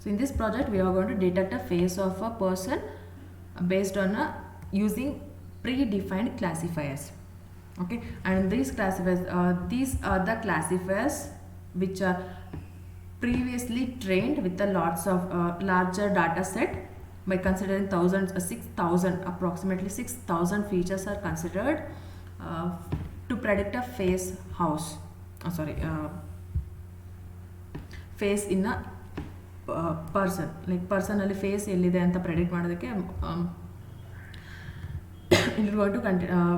So in this project we are going to detect a face of a person based on using predefined classifiers. Okay, and these classifiers, these are the classifiers which are previously trained with a lots of larger data set by considering thousands, 6,000, approximately 6,000 features are considered to predict a face house. Face in a person, like personally face ಎಲ್ಲಿದೆ ಅಂತ predict ಮಾಡೋದಕ್ಕೆ ಇಲ್ಲಿ going to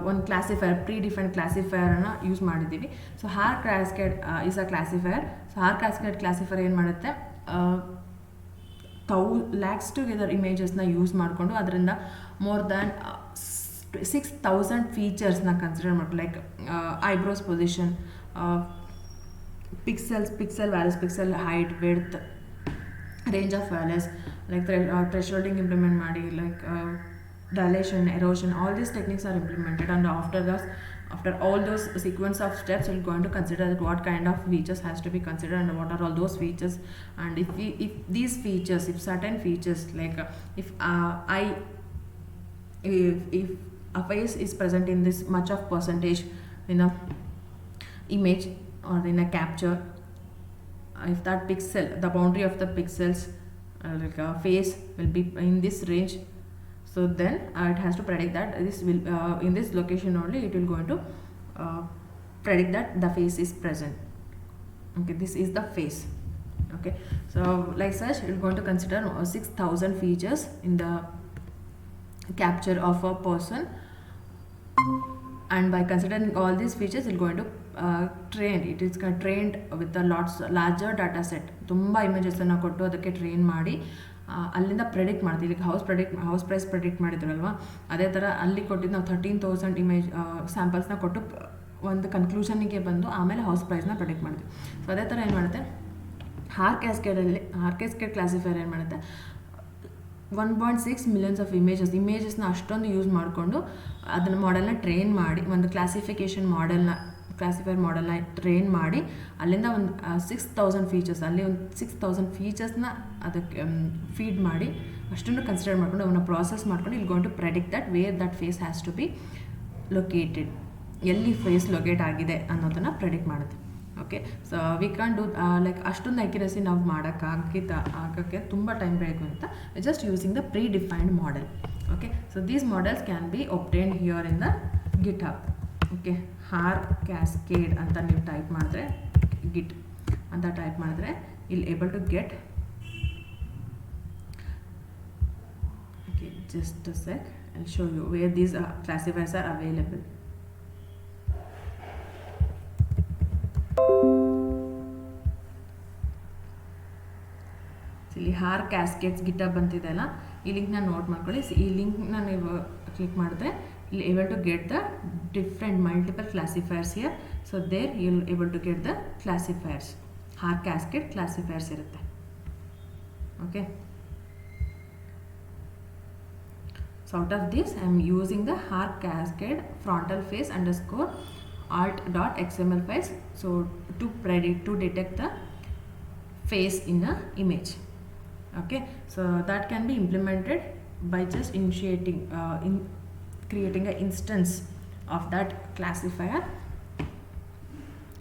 ಒಂದು classifier predefined ಕ್ಲಾಸಿಫೈರನ್ನು use ಮಾಡಿದ್ದೀವಿ. So Haar cascade is a classifier. So Haar cascade classifier ಏನು ಮಾಡುತ್ತೆ, lakhs together ಇಮೇಜಸ್ನ ಯೂಸ್ ಮಾಡಿಕೊಂಡು ಅದರಿಂದ ಮೋರ್ ದ್ಯಾನ್ 6,000 ಫೀಚರ್ಸ್ನ ಕನ್ಸಿಡರ್ ಮಾಡ್ಕೊಂಡು, like eyebrows position, pixel values, pixel height, width, range of values, like thresholding implement ಮಾಡಿ, like dilation, erosion, all these techniques are implemented, and after all those sequence of steps we're going to consider that what kind of features has to be considered and what are all those features. And if these features, if certain features, like if a face is present in this much of percentage in a image or in a capture, if that pixel, the boundary of the pixels, like a face will be in this range, so then it has to predict that this will in this location only it will going to predict that the face is present. Okay, this is the face. Okay, so like such it is going to consider 6,000 features in the capture of a person, and by considering all these features it is going to it is trained with a larger data set. ತುಂಬ ಇಮೇಜಸನ್ನು ಕೊಟ್ಟು ಅದಕ್ಕೆ train ಮಾಡಿ ಅಲ್ಲಿಂದ predict ಮಾಡ್ತೀವಿ. ಈಗ house price predict ಮಾಡಿದ್ರಲ್ವ, ಅದೇ ಥರ ಅಲ್ಲಿ ಕೊಟ್ಟಿದ್ದು ನಾವು 13,000 ಇಮೇಜ್ ಸ್ಯಾಂಪಲ್ಸ್ನ ಕೊಟ್ಟು ಒಂದು ಕನ್ಕ್ಲೂಷನ್ಗೆ ಬಂದು ಆಮೇಲೆ ಹೌಸ್ ಪ್ರೈಸ್ನ ಪ್ರೆಡಿಕ್ಟ್ ಮಾಡ್ತೀವಿ. ಸೊ ಅದೇ ಥರ ಏನು ಮಾಡುತ್ತೆ ಹಾರ್ ಕ್ಯಾಸ್ಕೇಡ್ ಕ್ಲಾಸಿಫೈರ್ ಏನು ಮಾಡುತ್ತೆ, 1.6 millions ಆಫ್ ಇಮೇಜಸ್ನ ಅಷ್ಟೊಂದು ಯೂಸ್ ಮಾಡಿಕೊಂಡು ಅದನ್ನು ಮಾಡೆಲ್ನ ಟ್ರೈನ್ ಮಾಡಿ, ಒಂದು ಕ್ಲಾಸಿಫೈರ್ ಮಾಡೆಲ್ನ ಟ್ರೈನ್ ಮಾಡಿ ಅಲ್ಲಿಂದ ಒಂದು 6,000 ಫೀಚರ್ಸ್, ಅಲ್ಲಿ ಒಂದು 6,000 ಫೀಚರ್ಸ್ನ ಅದಕ್ಕೆ ಫೀಡ್ ಮಾಡಿ ಅಷ್ಟನ್ನು ಕನ್ಸಿಡರ್ ಮಾಡಿಕೊಂಡು ಅವನ್ನ ಪ್ರಾಸೆಸ್ ಮಾಡ್ಕೊಂಡು ಇಲ್ಲಿ going to predict that where that face has to be located, ಎಲ್ಲಿ ಫೇಸ್ ಲೊಕೇಟ್ ಆಗಿದೆ ಅನ್ನೋದನ್ನು ಪ್ರೆಡಿಕ್ಟ್ ಮಾಡುತ್ತೆ. Okay, so we can do like ಅಷ್ಟೊಂದು ಅಕ್ಯುರಸಿ ನಾವು ಆಗೋಕ್ಕೆ ತುಂಬ ಟೈಮ್ ಬೇಕು ಅಂತ just using the predefined model. Okay, so these models can be obtained here in the GitHub. Okay, Haar cascade ಅಂತ ನೀವು ಟೈಪ್ ಮಾಡಿದ್ರೆ, ಗಿಟ್ ಅಂತ ಟೈಪ್ ಮಾಡಿದ್ರೆ ಇಲ್ಲಿ able to get. Okay, just a sec, I show you where these classifiers are available. ಇಲ್ಲಿ Haar ಕ್ಯಾಸ್ಕೇಡ್ಸ್ GitHub ಅಂತಿದೆಯಲ್ಲ, ಈ ಲಿಂಕ್ನ note ಮಾಡ್ಕೊಳ್ಳಿ. ಈ ಲಿಂಕ್ನ ನೀವು ಕ್ಲಿಕ್ ಮಾಡಿದ್ರೆ you'll able to get the different multiple classifiers here. So there you'll able to get the classifiers, Haar cascade classifiers ಇರುತ್ತೆ. Okay, so out of this I am using the Haar cascade frontal face underscore alt.xml files, so to detect the face in a image. Okay, so that can be implemented by just initiating creating an instance of that classifier.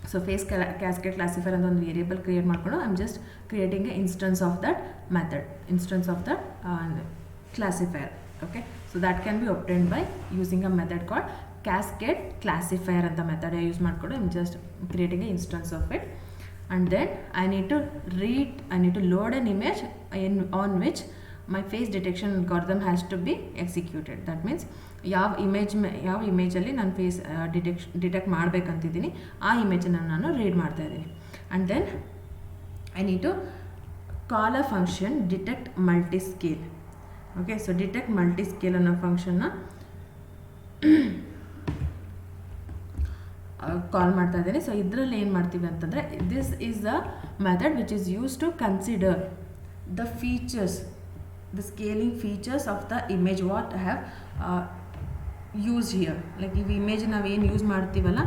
So face cascade classifier and one variable create ಮಾಡ್ಕೊಂಡು I'm just creating an instance of that method, instance of that classifier. Okay, so that can be obtained by using a method called cascade classifier ಅಂತ method use ಮಾಡ್ಕೊಂಡು I'm just creating an instance of it, and then I need to load an image on which my face detection algorithm has to be executed. That means ಯಾವ ಇಮೇಜಲ್ಲಿ ನಾನು face detect ಮಾಡಬೇಕಂತಿದ್ದೀನಿ ಆ ಇಮೇಜನ್ನು ನಾನು read ಮಾಡ್ತಾ ಇದ್ದೀನಿ. And then I need to call a function detect multi scale. Okay, so detect multi scale ಅನ್ನೋ ಫಂಕ್ಷನ್ನ ಕಾಲ್ ಮಾಡ್ತಾ ಇದ್ದೀನಿ. ಸೊ ಇದರಲ್ಲಿ ಏನು ಮಾಡ್ತೀವಿ ಅಂತಂದರೆ, this is the method which is use to consider the features, the scaling features of the image what I have used here. Like if image ನಾವು ಏನು ಯೂಸ್ ಮಾಡ್ತೀವಲ್ಲ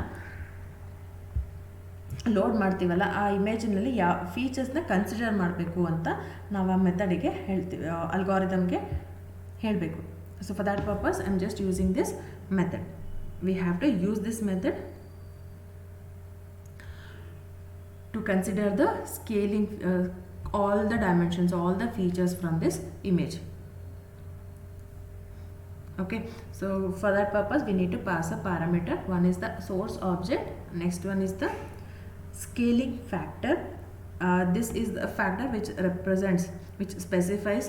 ಲೋಡ್ ಮಾಡ್ತೀವಲ್ಲ ಆ ಇಮೇಜಿನಲ್ಲಿ ಯಾವ ಫೀಚರ್ಸ್ನ ಕನ್ಸಿಡರ್ ಮಾಡಬೇಕು ಅಂತ ನಾವು ಆ ಮೆಥಡಿಗೆ ಹೇಳ್ತೀವಿ, ಅಲ್ಗಾರಿದಮ್ಗೆ ಹೇಳಬೇಕು. So for that purpose I am just using this method. We have to use this method to consider the scaling all the dimensions, all the features from this image. Okay, so for that purpose we need to pass a parameter. One is the source object, next one is the scaling factor. This is a factor which represents, which specifies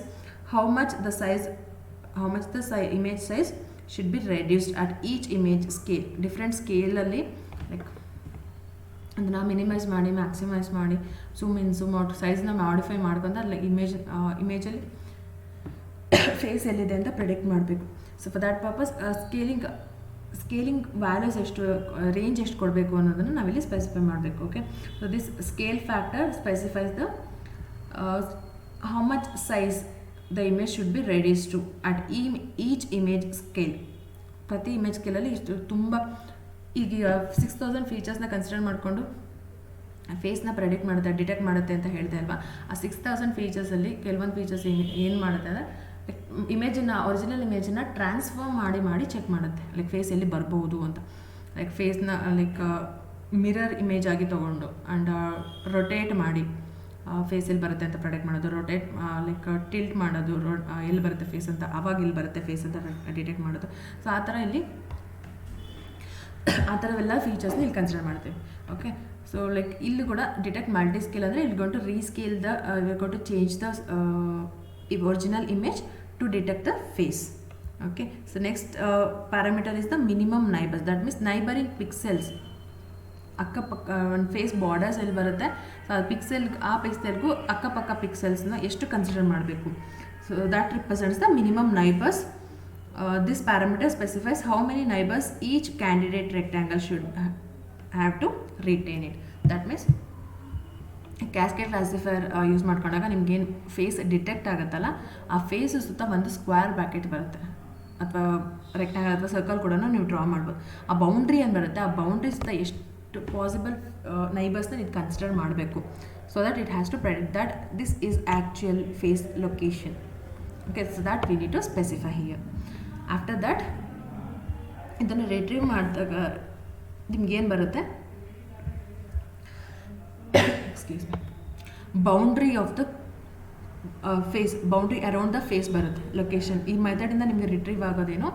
how much the image size should be reduced at each image scale. Different scale alli like ಅದನ್ನು minimise ಮಾಡಿ maximise ಮಾಡಿ zoom in zoom out ಸೈಜ್ನ modify ಮಾಡ್ಕೊಂಡು ಅಲ್ಲಿ ಇಮೇಜಲ್ಲಿ face ಎಲ್ಲಿದೆ ಅಂತ predict ಮಾಡಬೇಕು. So for that purpose scaling values ಎಷ್ಟು, ರೇಂಜ್ ಎಷ್ಟು ಕೊಡಬೇಕು ಅನ್ನೋದನ್ನು ನಾವಿಲ್ಲಿ ಸ್ಪೆಸಿಫೈ ಮಾಡಬೇಕು. Okay, so this scale factor specifies the how much size the image should be reduce to at each image scale. ಪ್ರತಿ ಇಮೇಜ್ ಸ್ಕೇಲಲ್ಲಿ ಇಷ್ಟು ತುಂಬ ಈಗ 6000 ಫೀಚರ್ಸ್ನ ಕನ್ಸಿಡರ್ ಮಾಡಿಕೊಂಡು ಫೇಸ್ನ ಡಿಟೆಕ್ಟ್ ಮಾಡುತ್ತೆ ಅಂತ ಹೇಳ್ತಾ ಇಲ್ವಾ. ಆ 6000 ಫೀಚರ್ಸಲ್ಲಿ ಕೆಲವೊಂದು ಫೀಚರ್ಸ್ ಏನು ಮಾಡುತ್ತೆ ಅಂದರೆ ಒರಿಜಿನಲ್ ಇಮೇಜನ್ನು ಟ್ರಾನ್ಸ್ಫಾರ್ಮ್ ಮಾಡಿ ಚೆಕ್ ಮಾಡುತ್ತೆ, ಲೈಕ್ ಫೇಸ್ ಎಲ್ಲಿ ಬರ್ಬೋದು ಅಂತ. ಲೈಕ್ ಫೇಸ್ನ ಲೈಕ್ ಮಿರರ್ ಇಮೇಜ್ ಆಗಿ ತೊಗೊಂಡು ಆ್ಯಂಡ್ ರೊಟೇಟ್ ಮಾಡಿ ಫೇಸ್ ಎಲ್ಲಿ ಬರುತ್ತೆ ಅಂತ ಪ್ರೆಡಿಕ್ಟ್ ಮಾಡೋದು, ರೊಟೇಟ್ ಲೈಕ್ ಟಿಲ್ಟ್ ಮಾಡೋದು, ಎಲ್ಲಿ ಬರುತ್ತೆ ಫೇಸ್ ಅಂತ, ಆವಾಗ ಇಲ್ಲಿ ಬರುತ್ತೆ ಫೇಸ್ ಅಂತ ಡಿಟೆಕ್ಟ್ ಮಾಡೋದು. ಸೊ ಆ ಥರ ಇಲ್ಲಿ ಆ ಥರವೆಲ್ಲ ಫೀಚರ್ಸ್ನ ಇಲ್ಲಿ ಕನ್ಸಿಡರ್ ಮಾಡ್ತೀವಿ. ಓಕೆ, ಸೊ ಲೈಕ್ ಇಲ್ಲಿ ಕೂಡ ಡಿಟೆಕ್ಟ್ ಮಲ್ಟಿ ಸ್ಕೇಲ್ ಅಂದರೆ ಇಲ್ಲಿ gonna rescale the gonna change the original image to detect the face. Okay, so next parameter is the minimum neighbours. That means neighbouring pixels, ಅಕ್ಕಪಕ್ಕ ಒಂದು face borders ಎಲ್ಲಿ ಬರುತ್ತೆ, so ಆ ಪಿಕ್ಸೆಲ್ಗೂ ಅಕ್ಕಪಕ್ಕ ಪಿಕ್ಸೆಲ್ಸ್ನ ಎಷ್ಟು consider ಮಾಡಬೇಕು. So that represents the minimum neighbours. This parameter specifies how many neighbors each candidate rectangle should have to retain it. That means cascade classifier use ಮಾಡ್ಕೊಂಡಾಗ ನಿಮ್ಗೇನು ಫೇಸ್ ಡಿಟೆಕ್ಟ್ ಆಗುತ್ತಲ್ಲ, ಆ ಫೇಸ್ ಸುತ್ತ ಒಂದು ಸ್ಕ್ವೇರ್ ಬ್ರ್ಯಾಕೆಟ್ ಬರುತ್ತೆ ಅಥವಾ rectangle ಅಥವಾ circle ಕೂಡ ನೀವು ಡ್ರಾ ಮಾಡ್ಬೋದು. ಆ ಬೌಂಡ್ರಿ ಏನು ಬರುತ್ತೆ, ಆ ಬೌಂಡ್ರಿ ಸುತ್ತ ಎಷ್ಟು ಪಾಸಿಬಲ್ ನೈಬರ್ಸ್ನ ಇದು ಕನ್ಸಿಡರ್ ಮಾಡಬೇಕು. So that it has to predict that this is actual face location. Okay, so that we need to specify here. After that ಇದನ್ನು ರಿಟ್ರೀವ್ ಮಾಡಿದಾಗ ನಿಮ್ಗೇನು ಬರುತ್ತೆ, excuse me, boundary of the face, boundary around the face ಬರುತ್ತೆ location. ಈ ಮೆಥಡಿಂದ ನಿಮಗೆ retrieve ಆಗೋದೇನು,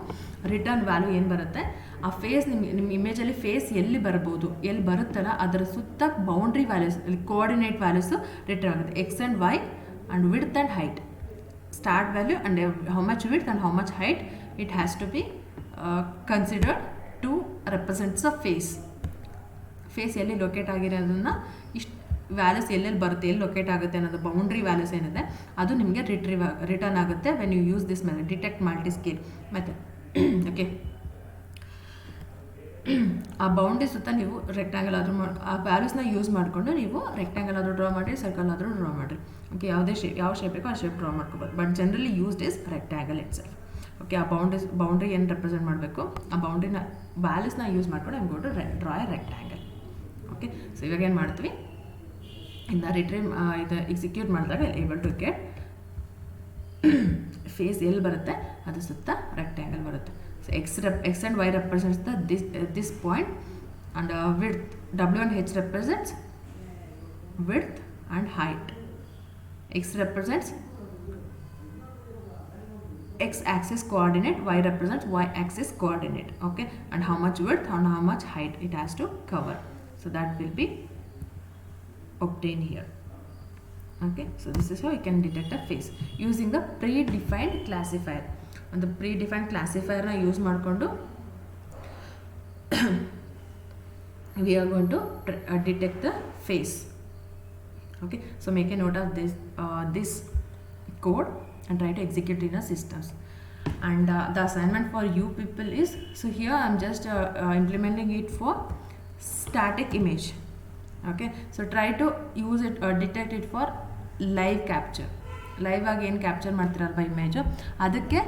return value ಏನು ಬರುತ್ತೆ, ಆ ಫೇಸ್ ನಿಮ್ಮ ಇಮೇಜಲ್ಲಿ ಫೇಸ್ ಎಲ್ಲಿ ಬರ್ಬೋದು, ಎಲ್ಲಿ ಬರುತ್ತಲ್ಲ ಅದರ ಸುತ್ತ boundary values, coordinate values retrieve ಆಗುತ್ತೆ. X and Y and width and height, start value and how much width and how much height it has to be considered to represent the face. Face ಎಲ್ಲಿ locate ಆಗಿರೋದನ್ನು ಇಷ್ಟು values ಎಲ್ಲೆಲ್ಲಿ ಬರುತ್ತೆ, ಎಲ್ಲಿ locate ಆಗುತ್ತೆ ಅನ್ನೋದು boundary values ಏನಿದೆ ಅದು ನಿಮಗೆ ರಿಟರ್ನ್ ಆಗುತ್ತೆ when you use this method, detect multi scale method. Okay, ಆ ಬೌಂಡ್ರಿ ಸುತ್ತ ನೀವು ರೆಕ್ಟ್ಯಾಂಗಲ್ ಆದರೂ ಆ ವ್ಯಾಲ್ಯೂಸ್ನ ಯೂಸ್ ಮಾಡಿಕೊಂಡು ನೀವು ರೆಕ್ಟ್ಯಾಂಗಲ್ ಆದರೂ ಡ್ರಾ ಮಾಡಿರಿ, ಸರ್ಕಲ್ ಆದರೂ ಡ್ರಾ ಮಾಡಿರಿ. ಓಕೆ, ಯಾವ ಶೇಪ್ ಬೇಕೋ ಆ ಶೇಪ್ ಡ್ರಾ ಮಾಡ್ಕೋಬೋದು. But generally used is rectangle itself. Okay, ಆ ಬೌಂಡ್ರಿ ಏನು ರೆಪ್ರೆಸೆಂಟ್ ಮಾಡಬೇಕು, ಆ ಬೌಂಡ್ರಿನ ವ್ಯಾಲ್ಯೂಸ್ನ ಯೂಸ್ ಮಾಡ್ಕೊಂಡು I'm going to draw a rectangle. Okay, so ಇವಾಗ ಏನು ಮಾಡ್ತೀವಿ, ಇನ್ನು ರಿಟ್ರೀವ್ ಇದು ಎಕ್ಸಿಕ್ಯೂಟ್ ಮಾಡಿದಾಗ ಏಬಲ್ ಟು ಗೆಟ್ ಫೇಸ್ ಎಲ್ಲಿ ಬರುತ್ತೆ ಅದು ಸುತ್ತ ರೆಕ್ಟ್ಯಾಂಗಲ್ ಬರುತ್ತೆ. So x and y represents this point, and width w and h represents width and height. X represents x axis coordinate, y represents y axis coordinate. Okay, and how much width and how much height it has to cover. So that will be obtained here. Okay, so this is how you can detect a face using the predefined classifier. ಒಂದು predefined ಕ್ಲಾಸಿಫೈಯರ್ನ use ಮಾಡಿಕೊಂಡು we are going to detect the face. Okay, so make a note of this code and try to execute in our systems. And the assignment for you people is, so here I am just implementing it for static image. Okay, so try to use it detect it for live capture. Live ಆಗಿ ಏನು capture ಮಾಡ್ತಿರಲ್ವ image, ಅದಕ್ಕೆ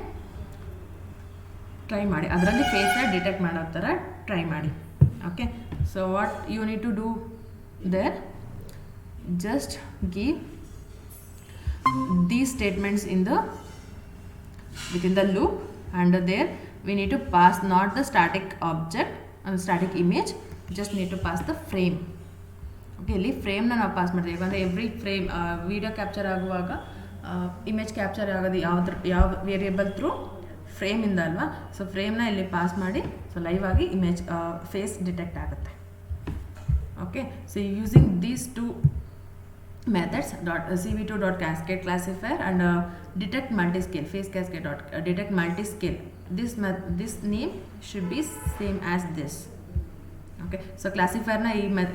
try ಮಾಡಿ, ಅದರಲ್ಲಿ ಫೇಸ್ನ detect ಮಾಡೋ ಥರ try ಮಾಡಿ. Okay, so what you need to do there just give these statements in the within the loop, and there we need to pass not the static object and static image, just need to pass the frame. Okay, ಇಲ್ಲಿ ಫ್ರೇಮ್ನ ನಾವು pass ಮಾಡ್ತೀವಿ. ಯಾಕಂದರೆ every frame video capture ಆಗುವಾಗ image capture ಆಗೋದು ಯಾವ variable through ಫ್ರೇಮಿಂದ ಅಲ್ವಾ. So ಫ್ರೇಮ್ನ ಇಲ್ಲಿ pass ಮಾಡಿ ಸೊ ಲೈವ್ ಆಗಿ ಇಮೇಜ್ ಫೇಸ್ ಡಿಟೆಕ್ಟ್ ಆಗುತ್ತೆ. Okay, so using these two methods cv2.cascade classifier and detect multiscale face cascade detect multiscale, this name should be same as this. ಓಕೆ, ಸೊ ಕ್ಲಾಸಿಫೈರ್ನ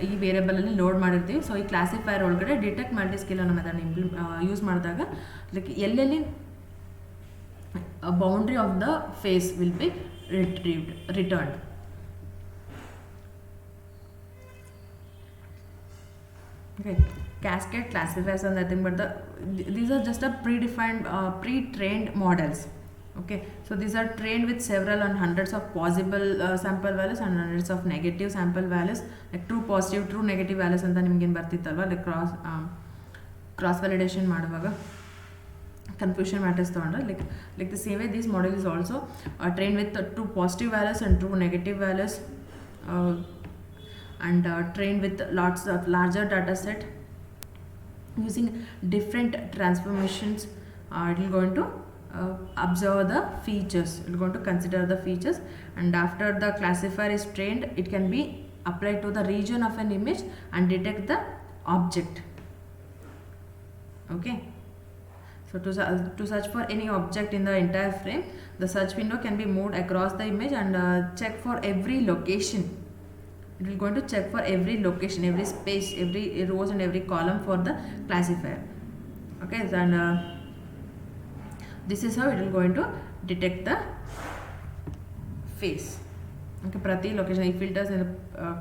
ಈ ವೇರಿಯೇಬಲಲ್ಲಿ ಲೋಡ್ ಮಾಡಿರ್ತೀವಿ. ಸೊ ಈ ಕ್ಲಾಸಿಫೈರ್ ಒಳಗಡೆ ಡಿಟೆಕ್ಟ್ ಮಲ್ಟಿಸ್ಕೇಲ್ ಅನ್ನೋ ಮೆಥಡ್ ಯೂಸ್ ಮಾಡಿದಾಗ ಲೈಕ್ ಎಲ್ಲೆಲ್ಲಿ boundary of the face will be returned. Okay, cascade classifiers are nothing but these are just a predefined pre-trained models. Okay, so these are trained with several and hundreds of possible sample values and hundreds of negative sample values, like true positive true negative values ಅಂತ ನಿಮಗೇನು ಬರ್ತಿತ್ತಲ್ವ, like cross validation ಮಾಡುವಾಗ confusion matters ತೊಗೊಂಡ್ರೆ like the same way this model is also trained with true positive values and true negative values and trained with lots of larger data set using different transformations. It will going to observe the features, it will going to consider the features, and after the classifier is trained it can be applied to the region of an image and detect the object. Okay, so to search for any object in the entire frame, the search window can be moved across the image and check for every location. It will going to check for every location, every space, every rows and every column for the classifier. Okay, and this is how it will going to detect the face. Okay, ಪ್ರತಿ location ಈ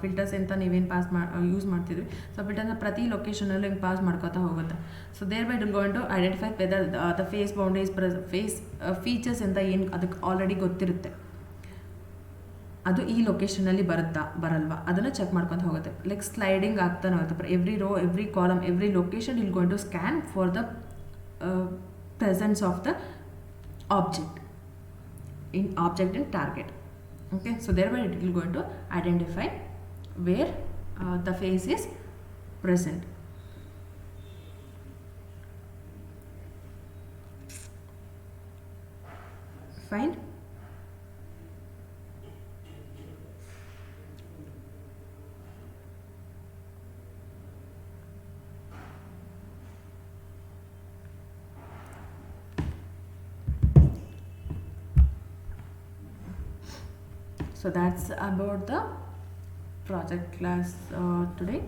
filters ಅಂತ ನೀವೇನು pass use ಮಾಡ್ತಿದ್ವಿ, so ಫಿಲ್ಟರ್ನ ಪ್ರತಿ ಲೊಕೇಶನಲ್ಲೂ ಹಿಂಗೆ pass ಮಾಡ್ಕೋತಾ ಹೋಗುತ್ತೆ. So thereby it will going to identify whether the face boundaries face features ಅಂತ ಏನು ಅದಕ್ಕೆ ಆಲ್ರೆಡಿ ಗೊತ್ತಿರುತ್ತೆ, ಅದು ಈ ಲೊಕೇಶನಲ್ಲಿ ಬರಲ್ವಾ ಅದನ್ನು ಚೆಕ್ ಮಾಡ್ಕೊತ ಹೋಗುತ್ತೆ. ಲೈಕ್ ಸ್ಲೈಡಿಂಗ್ ಆಗ್ತಾನೆ ಹೋಗುತ್ತೆ. Every row, every column, every location will going to scan for the presence of the object in target. Okay, so thereby it will going to identify where the face is present. Fine. So that's about the project class today.